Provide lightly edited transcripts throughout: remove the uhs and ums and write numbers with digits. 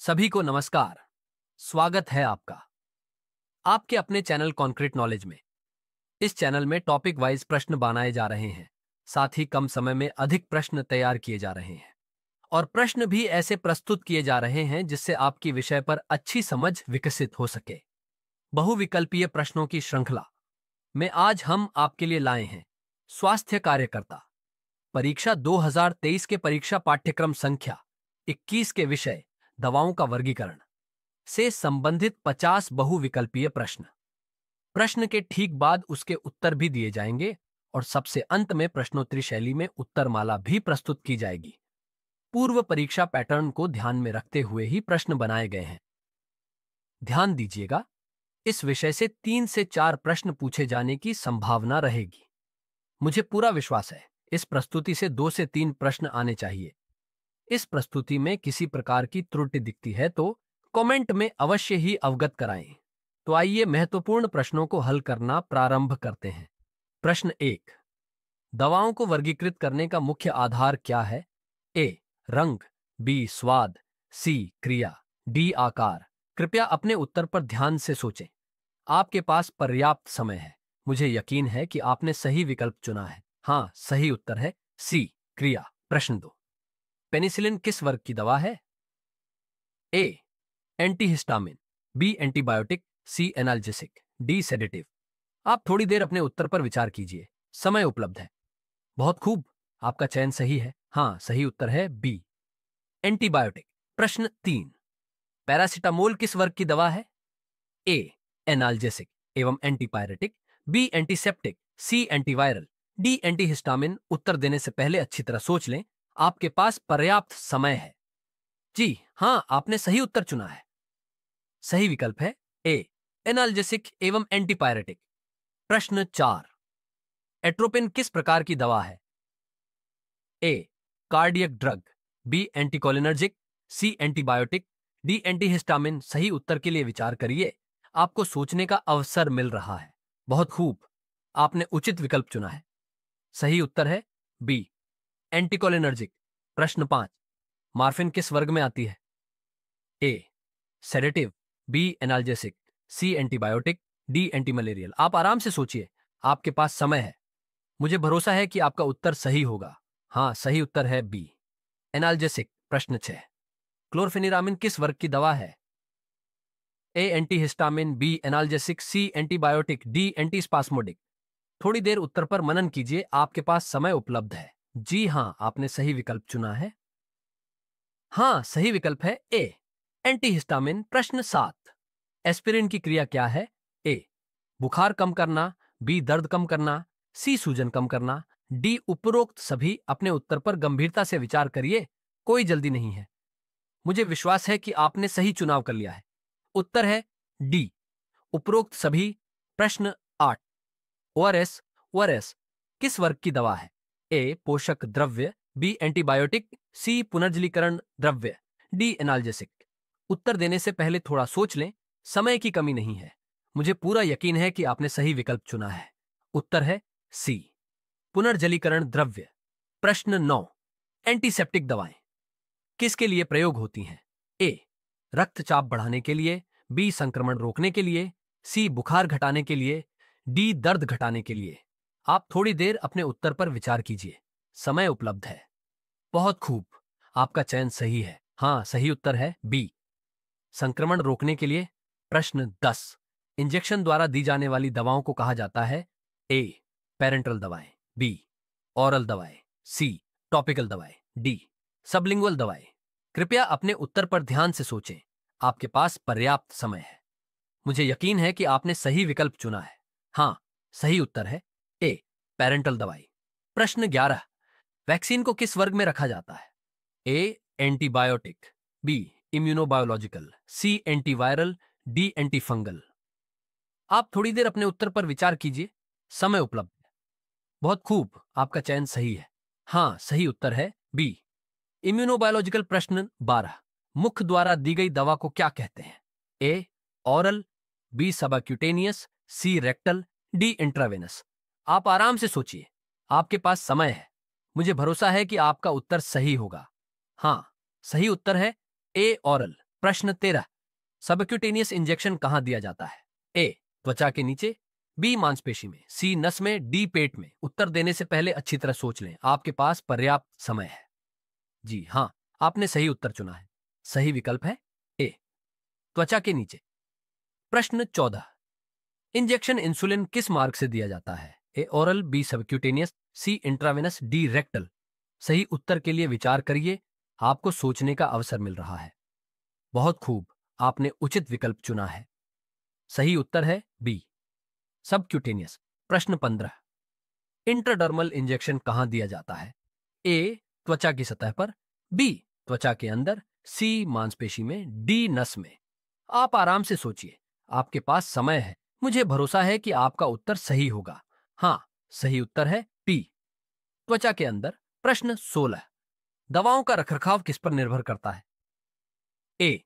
सभी को नमस्कार। स्वागत है आपका आपके अपने चैनल कॉन्क्रीट नॉलेज में। इस चैनल में टॉपिक वाइज प्रश्न बनाए जा रहे हैं, साथ ही कम समय में अधिक प्रश्न तैयार किए जा रहे हैं और प्रश्न भी ऐसे प्रस्तुत किए जा रहे हैं जिससे आपकी विषय पर अच्छी समझ विकसित हो सके। बहुविकल्पीय प्रश्नों की श्रृंखला में आज हम आपके लिए लाए हैं स्वास्थ्य कार्यकर्ता परीक्षा 2023 के परीक्षा पाठ्यक्रम संख्या 21 के विषय दवाओं का वर्गीकरण से संबंधित 50 बहुविकल्पीय प्रश्न। प्रश्न के ठीक बाद उसके उत्तर भी दिए जाएंगे और सबसे अंत में प्रश्नोत्तरी शैली में उत्तरमाला भी प्रस्तुत की जाएगी। पूर्व परीक्षा पैटर्न को ध्यान में रखते हुए ही प्रश्न बनाए गए हैं। ध्यान दीजिएगा, इस विषय से 3 से 4 प्रश्न पूछे जाने की संभावना रहेगी। मुझे पूरा विश्वास है इस प्रस्तुति से 2 से 3 प्रश्न आने चाहिए। इस प्रस्तुति में किसी प्रकार की त्रुटि दिखती है तो कमेंट में अवश्य ही अवगत कराएं। तो आइए महत्वपूर्ण प्रश्नों को हल करना प्रारंभ करते हैं। प्रश्न 1। दवाओं को वर्गीकृत करने का मुख्य आधार क्या है? ए. रंग, बी. स्वाद, सी. क्रिया, डी. आकार। कृपया अपने उत्तर पर ध्यान से सोचें। आपके पास पर्याप्त समय है। मुझे यकीन है कि आपने सही विकल्प चुना है। हाँ, सही उत्तर है सी. क्रिया। प्रश्न 2। पेनिसिलिन किस वर्ग की दवा है? A. Antihistamine, B. Antibiotic, C. Analgesic, D. Sedative. आप थोड़ी देर अपने उत्तर पर विचार कीजिए। समय उपलब्ध है। बहुत खूब, आपका चयन सही है। हाँ, सही उत्तर है बी. एंटीबायोटिक। प्रश्न 3। पैरासिटामोल किस वर्ग की दवा है? ए. एनाल्जेसिक एवं antipyretic, B. Antiseptic, C. Antiviral, D. Antihistamine. उत्तर देने से पहले अच्छी तरह सोच लें। आपके पास पर्याप्त समय है। जी हां, आपने सही उत्तर चुना है। सही विकल्प है ए. एनाल्जेसिक एवं एंटीपायरेटिक। प्रश्न 4। एट्रोपिन किस प्रकार की दवा है? A. Cardiac drug, B. Anticholinergic, C. Antibiotic, D. Antihistamine. सही उत्तर के लिए विचार करिए। आपको सोचने का अवसर मिल रहा है। बहुत खूब, आपने उचित विकल्प चुना है। सही उत्तर है बी. एंटीकोलिनर्जिक। प्रश्न 5। मॉर्फिन किस वर्ग में आती है? A. Sedative, B. Analgesic, C. Antibiotic, D. Antimalarial. आप आराम से सोचिए, आपके पास समय है। मुझे भरोसा है कि आपका उत्तर सही होगा। हाँ, सही उत्तर है बी. एनाल्जेसिक। प्रश्न 6। क्लोरफेनिरामिन किस वर्ग की दवा है? A. Antihistamine, B. Analgesic, C. Antibiotic, D. Antispasmodic. थोड़ी देर उत्तर पर मनन कीजिए, आपके पास समय उपलब्ध है। जी हां, आपने सही विकल्प चुना है। हाँ, सही विकल्प है ए. एंटीहिस्टामिन। प्रश्न 7। एस्पिरिन की क्रिया क्या है? ए. बुखार कम करना, बी. दर्द कम करना, सी. सूजन कम करना, डी. उपरोक्त सभी। अपने उत्तर पर गंभीरता से विचार करिए, कोई जल्दी नहीं है। मुझे विश्वास है कि आपने सही चुनाव कर लिया है। उत्तर है डी. उपरोक्त सभी। प्रश्न 8। ओआरएस। ओआरएस किस वर्ग की दवा है? ए. पोषक द्रव्य, बी. एंटीबायोटिक, सी. पुनर्जलीकरण द्रव्य, डी. एनाल्जेसिक। उत्तर देने से पहले थोड़ा सोच लें, समय की कमी नहीं है। मुझे पूरा यकीन है कि आपने सही विकल्प चुना है। उत्तर है सी. पुनर्जलीकरण द्रव्य। प्रश्न 9। एंटीसेप्टिक दवाएं किसके लिए प्रयोग होती हैं? ए. रक्तचाप बढ़ाने के लिए, बी. संक्रमण रोकने के लिए, सी. बुखार घटाने के लिए, डी. दर्द घटाने के लिए। आप थोड़ी देर अपने उत्तर पर विचार कीजिए। समय उपलब्ध है। बहुत खूब, आपका चयन सही है। हाँ, सही उत्तर है बी. संक्रमण रोकने के लिए। प्रश्न 10। इंजेक्शन द्वारा दी जाने वाली दवाओं को कहा जाता है? ए. पेरेंटल दवाएं, बी. ऑरल दवाएं, सी. टॉपिकल दवाएं, डी. सबलिंगुअल दवाएं। कृपया अपने उत्तर पर ध्यान से सोचें, आपके पास पर्याप्त समय है। मुझे यकीन है कि आपने सही विकल्प चुना है। हाँ, सही उत्तर है ए. पेरेंटल दवाई। प्रश्न 11। वैक्सीन को किस वर्ग में रखा जाता है? A. Antibiotic, B. Immunobiological, C. Antiviral, D. Antifungal. आप थोड़ी देर अपने उत्तर पर विचार कीजिए। समय उपलब्ध है। बहुत खूब, आपका चयन सही है। हाँ, सही उत्तर है बी. इम्यूनोबायोलॉजिकल। प्रश्न 12। मुख द्वारा दी गई दवा को क्या कहते हैं? A. Oral, B. Subcutaneous, C. Rectal, D. Intravenous. आप आराम से सोचिए, आपके पास समय है। मुझे भरोसा है कि आपका उत्तर सही होगा। हाँ, सही उत्तर है ए. ऑरल। प्रश्न 13, सबक्यूटेनियस इंजेक्शन कहां दिया जाता है? ए, त्वचा के नीचे, बी, मांसपेशी में, सी, नस में, डी, पेट में। उत्तर देने से पहले अच्छी तरह सोच लें, आपके पास पर्याप्त समय है। जी हां, आपने सही उत्तर चुना है। सही विकल्प है ए, त्वचा के नीचे। प्रश्न 14, इंजेक्शन इंसुलिन किस मार्ग से दिया जाता है? ए, ओरल, बी, सबक्यूटेनियस, सी, इंट्रावेनस, डी, रेक्टल। सही उत्तर के लिए विचार करिए, आपको सोचने का अवसर मिल रहा है। बहुत खूब, आपने उचित विकल्प चुना है। सही उत्तर है बी, सबक्यूटेनियस। प्रश्न 15, इंट्राडर्मल इंजेक्शन कहां दिया जाता है? ए, त्वचा की सतह पर, बी, त्वचा के अंदर, सी, मांसपेशी में, डी, नस में। आप आराम से सोचिए, आपके पास समय है। मुझे भरोसा है कि आपका उत्तर सही होगा। हाँ, सही उत्तर है बी, त्वचा के अंदर। प्रश्न 16, दवाओं का रखरखाव किस पर निर्भर करता है? ए,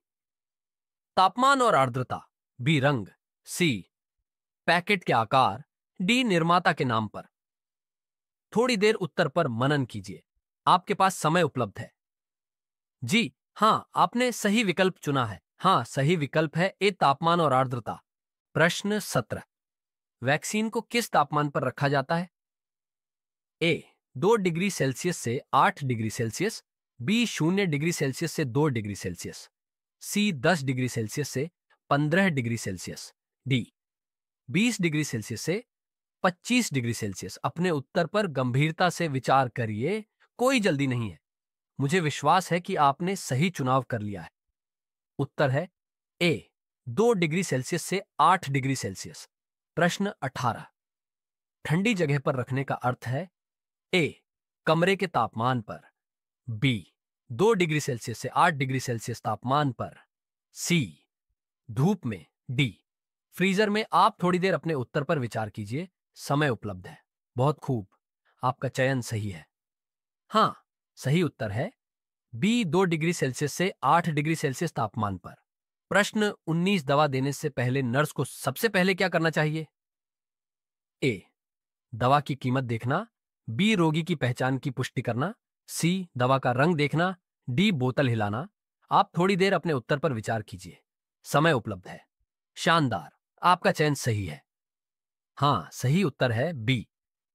तापमान और आर्द्रता, बी, रंग, सी, पैकेट के आकार, डी, निर्माता के नाम पर। थोड़ी देर उत्तर पर मनन कीजिए, आपके पास समय उपलब्ध है। जी हां, आपने सही विकल्प चुना है। हाँ, सही विकल्प है ए, तापमान और आर्द्रता। प्रश्न 17, वैक्सीन को किस तापमान पर रखा जाता है? ए, 2 डिग्री सेल्सियस से 8 degree Celsius, B, 0 degree Celsius से 2 degree Celsius, C, 10 degree Celsius से 15 degree Celsius, D, 20 degree Celsius से 25 डिग्री सेल्सियस। अपने उत्तर पर गंभीरता से विचार करिए, कोई जल्दी नहीं है। मुझे विश्वास है कि आपने सही चुनाव कर लिया है। उत्तर है ए, 2 डिग्री सेल्सियस से 8 डिग्री सेल्सियस। प्रश्न 18, ठंडी जगह पर रखने का अर्थ है? ए, कमरे के तापमान पर, बी, 2 डिग्री सेल्सियस से 8 डिग्री सेल्सियस तापमान पर, सी, धूप में, डी, फ्रीजर में। आप थोड़ी देर अपने उत्तर पर विचार कीजिए, समय उपलब्ध है। बहुत खूब, आपका चयन सही है। हां, सही उत्तर है बी, 2 डिग्री सेल्सियस से 8 डिग्री सेल्सियस तापमान पर। प्रश्न 19, दवा देने से पहले नर्स को सबसे पहले क्या करना चाहिए? ए, दवा की कीमत देखना, बी, रोगी की पहचान की पुष्टि करना, सी, दवा का रंग देखना, डी, बोतल हिलाना। आप थोड़ी देर अपने उत्तर पर विचार कीजिए, समय उपलब्ध है। शानदार, आपका चयन सही है। हाँ, सही उत्तर है बी,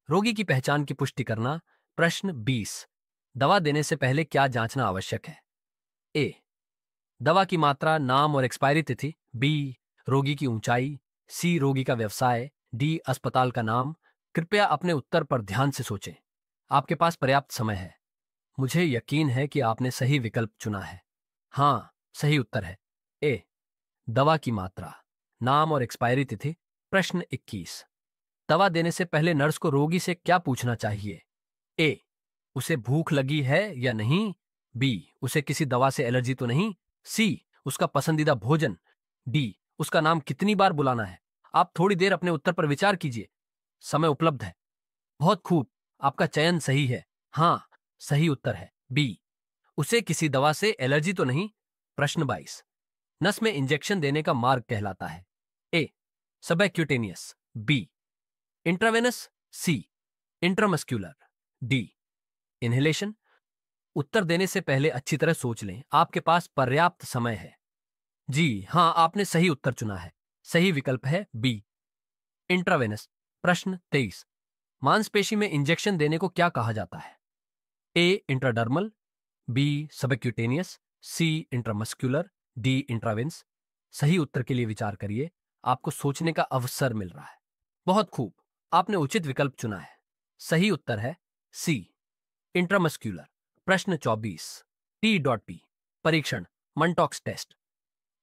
रोगी की पहचान की पुष्टि करना। प्रश्न 20, दवा देने से पहले क्या जांचना आवश्यक है? ए, दवा की मात्रा, नाम और एक्सपायरी तिथि, बी, रोगी की ऊंचाई, सी, रोगी का व्यवसाय, डी, अस्पताल का नाम। कृपया अपने उत्तर पर ध्यान से सोचें, आपके पास पर्याप्त समय है। मुझे यकीन है कि आपने सही विकल्प चुना है। हाँ, सही उत्तर है ए, दवा की मात्रा, नाम और एक्सपायरी तिथि। प्रश्न 21, दवा देने से पहले नर्स को रोगी से क्या पूछना चाहिए? ए, उसे भूख लगी है या नहीं, बी, उसे किसी दवा से एलर्जी तो नहीं, सी, उसका पसंदीदा भोजन, डी, उसका नाम कितनी बार बुलाना है। आप थोड़ी देर अपने उत्तर पर विचार कीजिए, समय उपलब्ध है। बहुत खूब, आपका चयन सही है। हाँ, सही उत्तर है बी, उसे किसी दवा से एलर्जी तो नहीं। प्रश्न 22, नस में इंजेक्शन देने का मार्ग कहलाता है? ए, सबक्यूटेनियस, बी, इंट्रावेनस, सी, इंट्रामस्क्यूलर, डी, इनहेलेशन। उत्तर देने से पहले अच्छी तरह सोच लें, आपके पास पर्याप्त समय है। जी हां, आपने सही उत्तर चुना है। सही विकल्प है बी, इंट्रावेनस। प्रश्न 23, मांसपेशी में इंजेक्शन देने को क्या कहा जाता है? ए, इंट्राडर्मल, बी, सबक्यूटेनियस, सी, इंट्रामस्क्यूलर, डी, इंट्रावेंस। सही उत्तर के लिए विचार करिए, आपको सोचने का अवसर मिल रहा है। बहुत खूब, आपने उचित विकल्प चुना है। सही उत्तर है सी, इंट्रामस्क्यूलर। प्रश्न 24, T.P परीक्षण, मंटॉक्स टेस्ट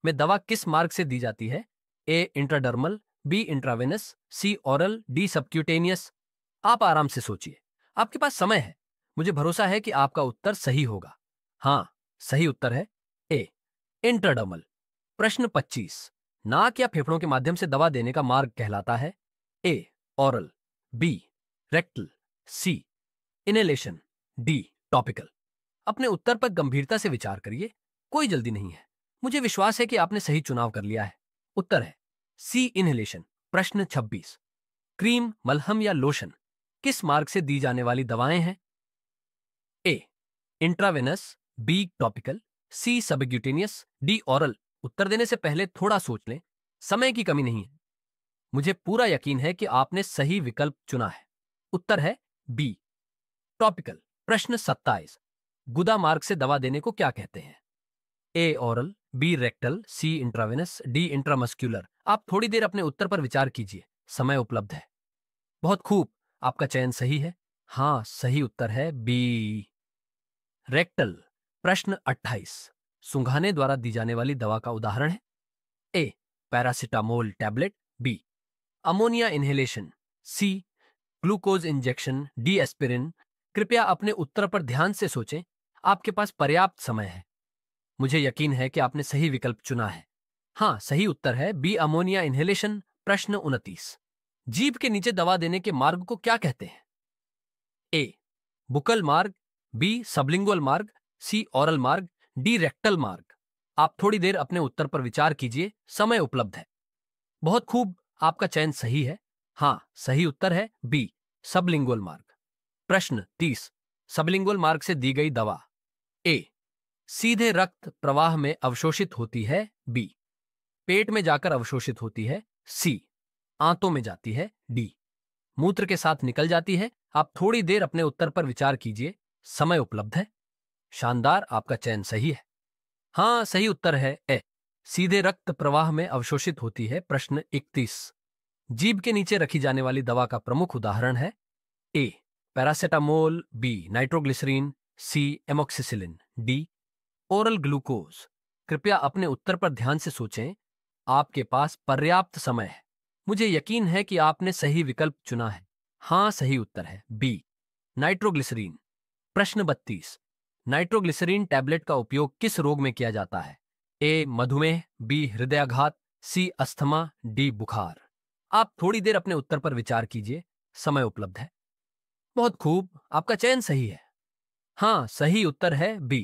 में दवा किस मार्ग से दी जाती है? ए, इंट्राडर्मल, बी, इंट्रावेनस, सी, ओरल, डी, सबक्यूटेनियस। आप आराम से सोचिए, आपके पास समय है। मुझे भरोसा है कि आपका उत्तर सही होगा। हाँ, सही उत्तर है ए, इंट्राडर्मल। प्रश्न 25, नाक या फेफड़ों के माध्यम से दवा देने का मार्ग कहलाता है? ए, ओरल, बी, रेक्टल, सी, इनहेलेशन, डी, टॉपिकल। अपने उत्तर पर गंभीरता से विचार करिए, कोई जल्दी नहीं है। मुझे विश्वास है कि आपने सही चुनाव कर लिया है। उत्तर है सी, इनहेलेशन। प्रश्न 26, क्रीम, मलहम या लोशन किस मार्ग से दी जाने वाली दवाएं हैं? ए, इंट्रावेनस, बी, टॉपिकल, सी सबक्यूटेनियस, डी ओरल। उत्तर देने से पहले थोड़ा सोच लें, समय की कमी नहीं है। मुझे पूरा यकीन है कि आपने सही विकल्प चुना है। उत्तर है बी टॉपिकल। प्रश्न 27, गुदा मार्ग से दवा देने को क्या कहते हैं? ए ओरल, बी रेक्टल, सी इंट्रावेनस, डी इंट्रामस्क्यूलर। आप थोड़ी देर अपने उत्तर पर विचार कीजिए, समय उपलब्ध है। बहुत खूब, आपका चयन सही है। हाँ, सही उत्तर है बी रेक्टल। प्रश्न 28, सुंघाने द्वारा दी जाने वाली दवा का उदाहरण है? A paracetamol tablet, B ammonia inhalation, C glucose injection, D aspirin. कृपया अपने उत्तर पर ध्यान से सोचें, आपके पास पर्याप्त समय है। मुझे यकीन है कि आपने सही विकल्प चुना है। हाँ, सही उत्तर है बी अमोनिया इनहेलेशन। प्रश्न 29, जीभ के नीचे दवा देने के मार्ग को क्या कहते हैं? ए बुकल मार्ग, बी सबलिंगुअल मार्ग, सी ओरल मार्ग, डी रेक्टल मार्ग। आप थोड़ी देर अपने उत्तर पर विचार कीजिए, समय उपलब्ध है। बहुत खूब, आपका चयन सही है। हाँ, सही उत्तर है बी सबलिंगुअल मार्ग। प्रश्न 30, सबलिंगुअल मार्ग से दी गई दवा ए सीधे रक्त प्रवाह में अवशोषित होती है, बी पेट में जाकर अवशोषित होती है, सी आंतों में जाती है, डी मूत्र के साथ निकल जाती है। आप थोड़ी देर अपने उत्तर पर विचार कीजिए, समय उपलब्ध है। शानदार, आपका चयन सही है। हाँ, सही उत्तर है ए सीधे रक्त प्रवाह में अवशोषित होती है। प्रश्न 31, जीभ के नीचे रखी जाने वाली दवा का प्रमुख उदाहरण है? A paracetamol, B nitroglycerine, C amoxicillin, D oral glucose. कृपया अपने उत्तर पर ध्यान से सोचें, आपके पास पर्याप्त समय है। मुझे यकीन है कि आपने सही विकल्प चुना है। हाँ, सही उत्तर है बी नाइट्रोग्लिसरीन। प्रश्न 32, नाइट्रोग्लिसरीन टैबलेट का उपयोग किस रोग में किया जाता है? ए मधुमेह, बी हृदयाघात, सी अस्थमा, डी बुखार। आप थोड़ी देर अपने उत्तर पर विचार कीजिए, समय उपलब्ध है। बहुत खूब, आपका चयन सही है। हाँ, सही उत्तर है बी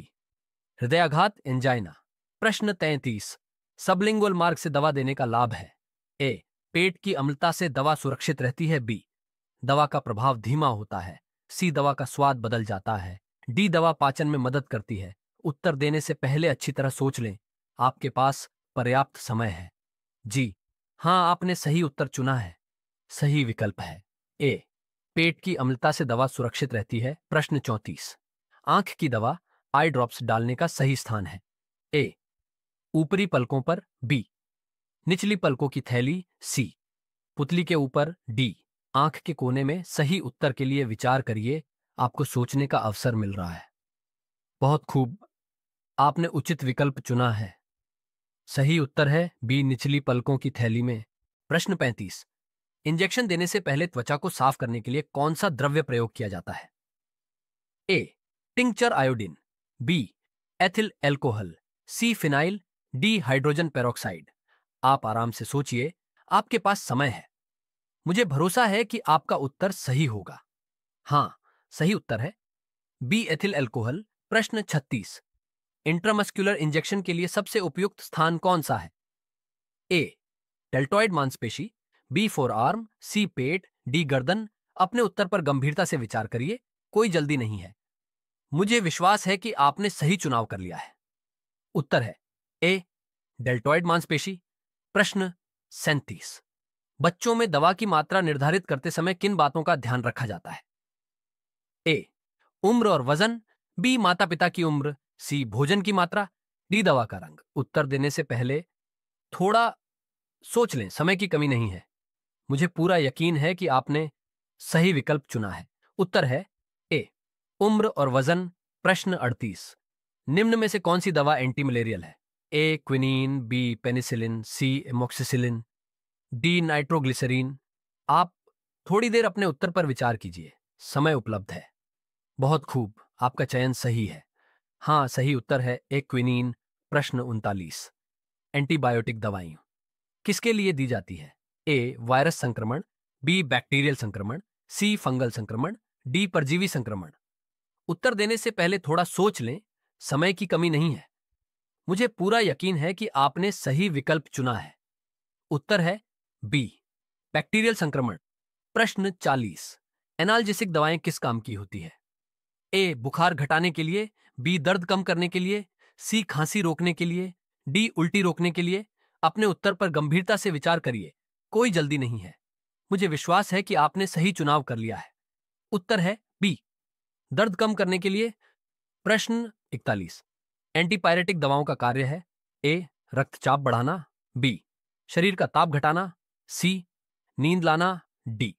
हृदयाघात एंजाइना। प्रश्न 33, सबलिंगुअल मार्ग से दवा देने का लाभ है? ए पेट की अम्लता से दवा सुरक्षित रहती है, बी दवा का प्रभाव धीमा होता है, सी दवा का स्वाद बदल जाता है, डी दवा पाचन में मदद करती है। उत्तर देने से पहले अच्छी तरह सोच लें, आपके पास पर्याप्त समय है। जी हाँ, आपने सही उत्तर चुना है। सही विकल्प है ए पेट की अम्लता से दवा सुरक्षित रहती है। प्रश्न 34, आंख की दवा आई ड्रॉप्स डालने का सही स्थान है? ए ऊपरी पलकों पर, बी निचली पलकों की थैली, सी पुतली के ऊपर, डी आंख के कोने में। सही उत्तर के लिए विचार करिए, आपको सोचने का अवसर मिल रहा है। बहुत खूब, आपने उचित विकल्प चुना है। सही उत्तर है बी निचली पलकों की थैली में। प्रश्न 35, इंजेक्शन देने से पहले त्वचा को साफ करने के लिए कौन सा द्रव्य प्रयोग किया जाता है? A tincture iodine, B ethyl alcohol, C phenyl, D hydrogen peroxide. आप आराम से सोचिए, आपके पास समय है। मुझे भरोसा है कि आपका उत्तर सही होगा। हाँ, सही उत्तर है बी एथिल एल्कोहल। प्रश्न 36, इंट्रामस्कुलर इंजेक्शन के लिए सबसे उपयुक्त स्थान कौन सा है? ए डेल्टॉइड मांसपेशी, बी फोर आर्म, सी पेट, डी गर्दन। अपने उत्तर पर गंभीरता से विचार करिए, कोई जल्दी नहीं है। मुझे विश्वास है कि आपने सही चुनाव कर लिया है। उत्तर है ए डेल्टॉइड मांसपेशी। प्रश्न 37, बच्चों में दवा की मात्रा निर्धारित करते समय किन बातों का ध्यान रखा जाता है? ए उम्र और वजन, बी माता पिता की उम्र, सी भोजन की मात्रा, डी दवा का रंग। उत्तर देने से पहले थोड़ा सोच लें, समय की कमी नहीं है। मुझे पूरा यकीन है कि आपने सही विकल्प चुना है। उत्तर है ए उम्र और वजन। प्रश्न 38, निम्न में से कौन सी दवा एंटी मलेरियल है? ए क्विनीन, बी पेनिसिलिन, सी एमोक्सिसिलिन, डी नाइट्रोग्लिसरीन। आप थोड़ी देर अपने उत्तर पर विचार कीजिए, समय उपलब्ध है। बहुत खूब, आपका चयन सही है। हाँ, सही उत्तर है ए क्विनीन। प्रश्न 39, एंटीबायोटिक दवाइयां किसके लिए दी जाती है? ए वायरस संक्रमण, बी बैक्टीरियल संक्रमण, सी फंगल संक्रमण, डी परजीवी संक्रमण। उत्तर देने से पहले थोड़ा सोच लें, समय की कमी नहीं है। मुझे पूरा यकीन है कि आपने सही विकल्प चुना है। उत्तर है बी बैक्टीरियल संक्रमण। प्रश्न 40, एनाल्जेसिक दवाएं किस काम की होती है? ए बुखार घटाने के लिए, बी दर्द कम करने के लिए, सी खांसी रोकने के लिए, डी उल्टी रोकने के लिए? अपने उत्तर पर गंभीरता से विचार करिए, कोई जल्दी नहीं है। मुझे विश्वास है कि आपने सही चुनाव कर लिया है। उत्तर है बी, दर्द कम करने के लिए। प्रश्न 41, एंटीपायरेटिक दवाओं का कार्य है ए, रक्तचाप बढ़ाना, बी, शरीर का ताप घटाना, सी, नींद लाना, डी,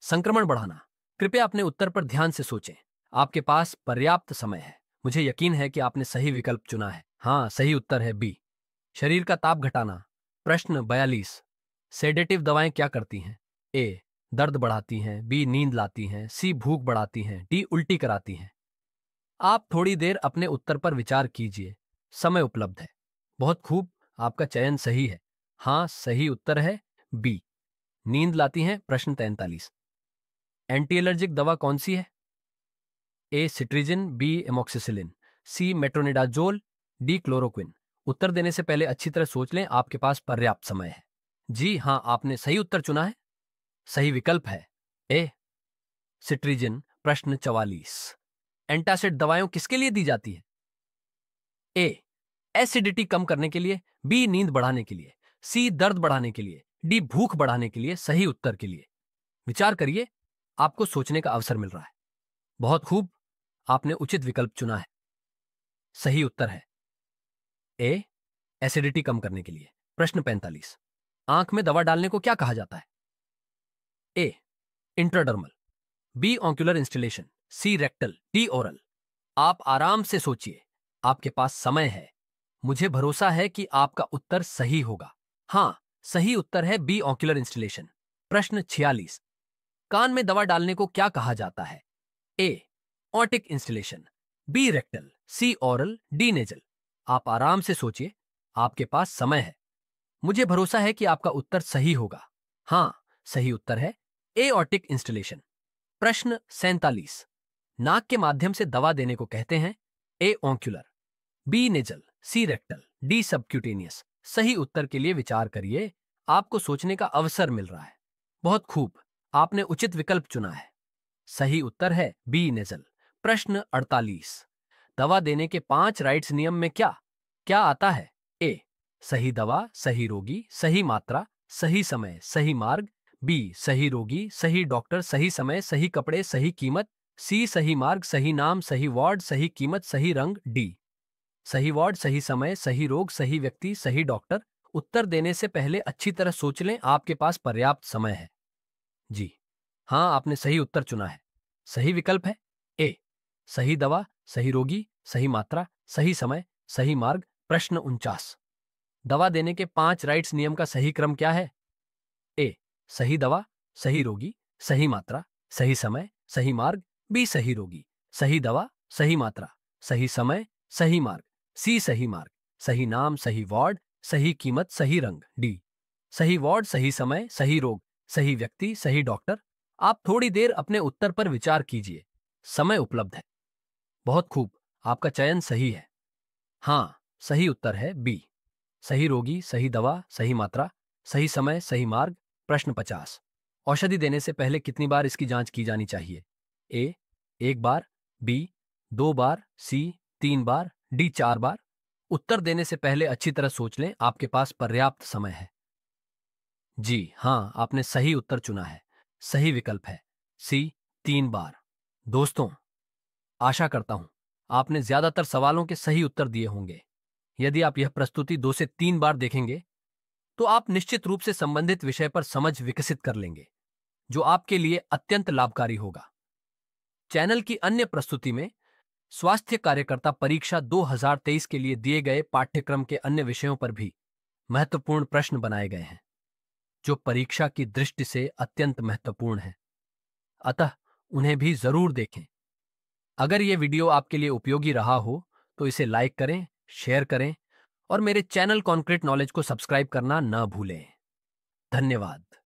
संक्रमण बढ़ाना। कृपया अपने उत्तर पर ध्यान से सोचें, आपके पास पर्याप्त समय है। मुझे यकीन है कि आपने सही विकल्प चुना है। हाँ, सही उत्तर है बी, शरीर का ताप घटाना। प्रश्न 42, सेडेटिव दवाएं क्या करती हैं? ए, दर्द बढ़ाती हैं, बी, नींद लाती हैं, सी, भूख बढ़ाती हैं, डी, उल्टी कराती हैं। आप थोड़ी देर अपने उत्तर पर विचार कीजिए, समय उपलब्ध है। बहुत खूब, आपका चयन सही है। हाँ, सही उत्तर है बी, नींद लाती हैं। प्रश्न 43, एंटी एलर्जिक दवा कौन सी है? ए, सिट्रिजिन, बी, एमोक्सिसिलिन, सी, मेट्रोनिडाजोल, डी, क्लोरोक्विन। उत्तर देने से पहले अच्छी तरह सोच लें, आपके पास पर्याप्त समय है। जी हाँ, आपने सही उत्तर चुना है। सही विकल्प है ए, सिट्रिजिन। प्रश्न 44, एंटासिड दवाएं किसके लिए दी जाती है? ए, एसिडिटी कम करने के लिए, बी, नींद बढ़ाने के लिए, सी, दर्द बढ़ाने के लिए, डी, भूख बढ़ाने के लिए। सही उत्तर के लिए विचार करिए, आपको सोचने का अवसर मिल रहा है। बहुत खूब, आपने उचित विकल्प चुना है। सही उत्तर है ए, एसिडिटी कम करने के लिए। प्रश्न 45, आंख में दवा डालने को क्या कहा जाता है? ए, इंट्राडर्मल, बी, ऑक्यूलर इंस्टिलेशन, सी, रेक्टल, डी, ओरल। आप आराम से सोचिए, आपके पास समय है। मुझे भरोसा है कि आपका उत्तर सही होगा। हाँ, सही उत्तर है बी, ऑक्यूलर इंस्टिलेशन। प्रश्न 46, कान में दवा डालने को क्या कहा जाता है? ए, ऑटिक इंस्टिलेशन, बी, रेक्टल, सी, ओरल, डी, नेजल। आप आराम से सोचिए, आपके पास समय है। मुझे भरोसा है कि आपका उत्तर सही होगा। हाँ, सही उत्तर है ए, ऑटिक इंस्टिलेशन। प्रश्न 47, नाक के माध्यम से दवा देने को कहते हैं? ए, ऑक्यूलर, बी, नेजल, सी, रेक्टल, डी, सबक्यूटेनियस। सही उत्तर के लिए विचार करिए, आपको सोचने का अवसर मिल रहा है। बहुत खूब, आपने उचित विकल्प चुना है। सही उत्तर है बी, नेजल। प्रश्न 48, दवा देने के 5 राइट्स नियम में क्या क्या आता है? ए, सही दवा, सही रोगी, सही मात्रा, सही समय, सही मार्ग, बी, सही रोगी, सही डॉक्टर, सही समय, सही कपड़े, सही कीमत, सी, सही मार्ग, सही नाम, सही वार्ड, सही कीमत, सही रंग, डी, सही वार्ड, सही समय, सही रोग, सही व्यक्ति, सही डॉक्टर। उत्तर देने से पहले अच्छी तरह सोच लें, आपके पास पर्याप्त समय है। जी हाँ, आपने सही उत्तर चुना है। सही विकल्प है ए, सही दवा, सही रोगी, सही मात्रा, सही समय, सही मार्ग। प्रश्न 49, दवा देने के 5 राइट्स नियम का सही क्रम क्या है? ए, सही दवा, सही रोगी, सही मात्रा, सही समय, सही मार्ग, बी, सही रोगी, सही दवा, सही मात्रा, सही समय, सही मार्ग, सी, सही मार्ग, सही नाम, सही वार्ड, सही कीमत, सही रंग, डी, सही वार्ड, सही समय, सही रोग, सही व्यक्ति, सही डॉक्टर। आप थोड़ी देर अपने उत्तर पर विचार कीजिए, समय उपलब्ध है। बहुत खूब, आपका चयन सही है। हाँ, सही उत्तर है बी, सही रोगी, सही दवा, सही मात्रा, सही समय, सही मार्ग। प्रश्न 50, औषधि देने से पहले कितनी बार इसकी जांच की जानी चाहिए? ए, 1 बार, बी, 2 बार, सी, 3 बार, डी, 4 बार। उत्तर देने से पहले अच्छी तरह सोच लें, आपके पास पर्याप्त समय है। जी हाँ, आपने सही उत्तर चुना है। सही विकल्प है सी, 3 बार। दोस्तों, आशा करता हूं आपने ज्यादातर सवालों के सही उत्तर दिए होंगे। यदि आप यह प्रस्तुति 2 से 3 बार देखेंगे तो आप निश्चित रूप से संबंधित विषय पर समझ विकसित कर लेंगे, जो आपके लिए अत्यंत लाभकारी होगा। चैनल की अन्य प्रस्तुति में स्वास्थ्य कार्यकर्ता परीक्षा 2023 के लिए दिए गए पाठ्यक्रम के अन्य विषयों पर भी महत्वपूर्ण प्रश्न बनाए गए हैं, जो परीक्षा की दृष्टि से अत्यंत महत्वपूर्ण है। अतः उन्हें भी जरूर देखें। अगर यह वीडियो आपके लिए उपयोगी रहा हो तो इसे लाइक करें, शेयर करें और मेरे चैनल कॉन्क्रीट नॉलेज को सब्सक्राइब करना न भूलें। धन्यवाद।